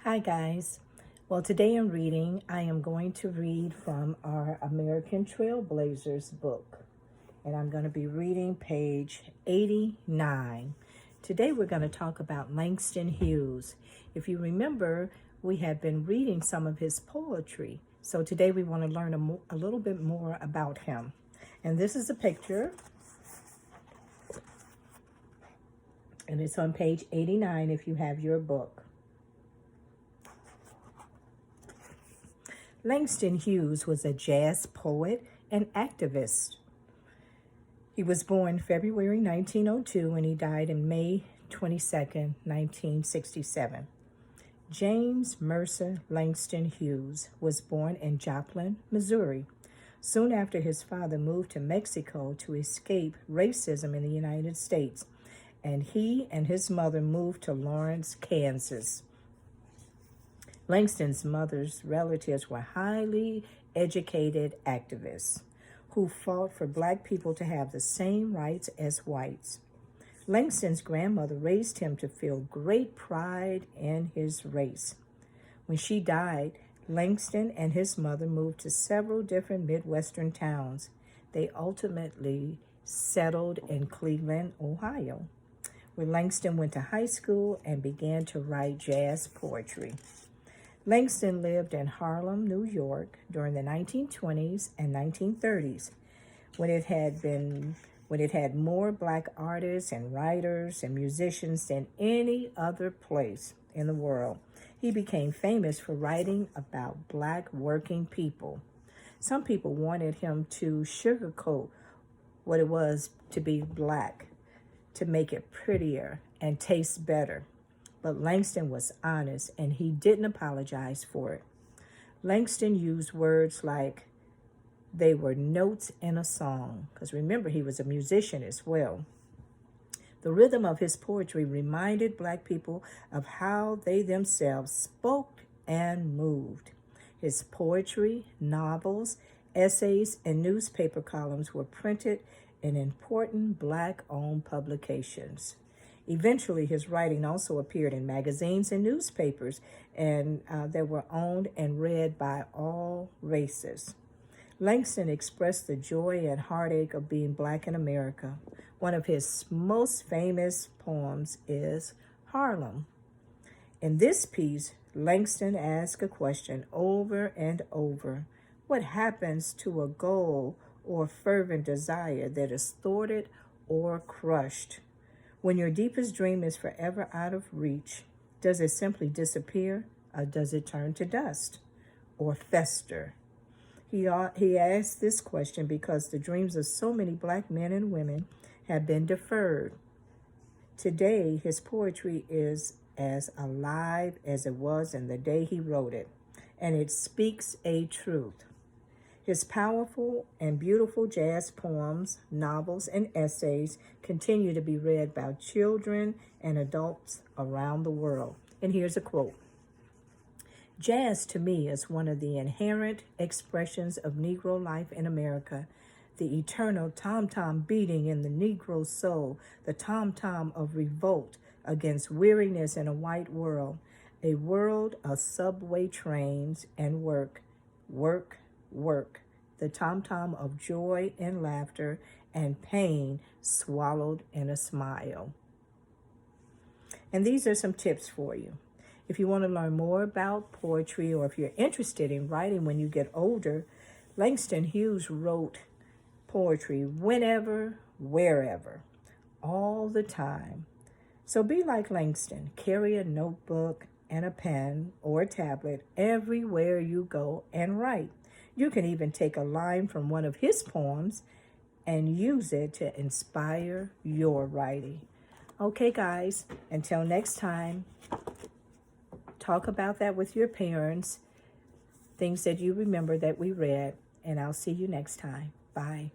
Hi guys. Well, today in reading, I am going to read from our American Trailblazers book. And I'm going to be reading page 89. Today we're going to talk about Langston Hughes. If you remember, we have been reading some of his poetry. So today we want to learn a little bit more about him. And this is a picture. And it's on page 89 if you have your book. Langston Hughes was a jazz poet and activist. He was born February 1902 and he died in May 22nd, 1967. James Mercer Langston Hughes was born in Joplin, Missouri, soon after his father moved to Mexico to escape racism in the United States, and he and his mother moved to Lawrence, Kansas. Langston's mother's relatives were highly educated activists who fought for Black people to have the same rights as whites. Langston's grandmother raised him to feel great pride in his race. When she died, Langston and his mother moved to several different Midwestern towns. They ultimately settled in Cleveland, Ohio, where Langston went to high school and began to write jazz poetry. Langston lived in Harlem, New York during the 1920s and 1930s, when it had more Black artists and writers and musicians than any other place in the world. He became famous for writing about Black working people. Some people wanted him to sugarcoat what it was to be Black, to make it prettier and taste better. But Langston was honest, and he didn't apologize for it. Langston used words like they were notes in a song, because remember, he was a musician as well. The rhythm of his poetry reminded Black people of how they themselves spoke and moved. His poetry, novels, essays, and newspaper columns were printed in important Black-owned publications. Eventually, his writing also appeared in magazines and newspapers, and that were owned and read by all races. Langston expressed the joy and heartache of being Black in America. One of his most famous poems is Harlem. In this piece, Langston asks a question over and over. What happens to a goal or fervent desire that is thwarted or crushed? When your deepest dream is forever out of reach, does it simply disappear, or does it turn to dust or fester? He asked this question because the dreams of so many Black men and women have been deferred. Today, his poetry is as alive as it was in the day he wrote it, and it speaks a truth. His powerful and beautiful jazz poems, novels, and essays continue to be read by children and adults around the world. And here's a quote. Jazz to me is one of the inherent expressions of Negro life in America, the eternal tom-tom beating in the Negro soul, the tom-tom of revolt against weariness in a white world, a world of subway trains and work, work, work, the tom-tom of joy and laughter and pain swallowed in a smile. And these are some tips for you. If you want to learn more about poetry, or if you're interested in writing when you get older, Langston Hughes wrote poetry whenever, wherever, all the time. So be like Langston. Carry a notebook and a pen or a tablet everywhere you go and write. You can even take a line from one of his poems and use it to inspire your writing. Okay, guys, until next time, talk about that with your parents, things that you remember that we read, and I'll see you next time. Bye.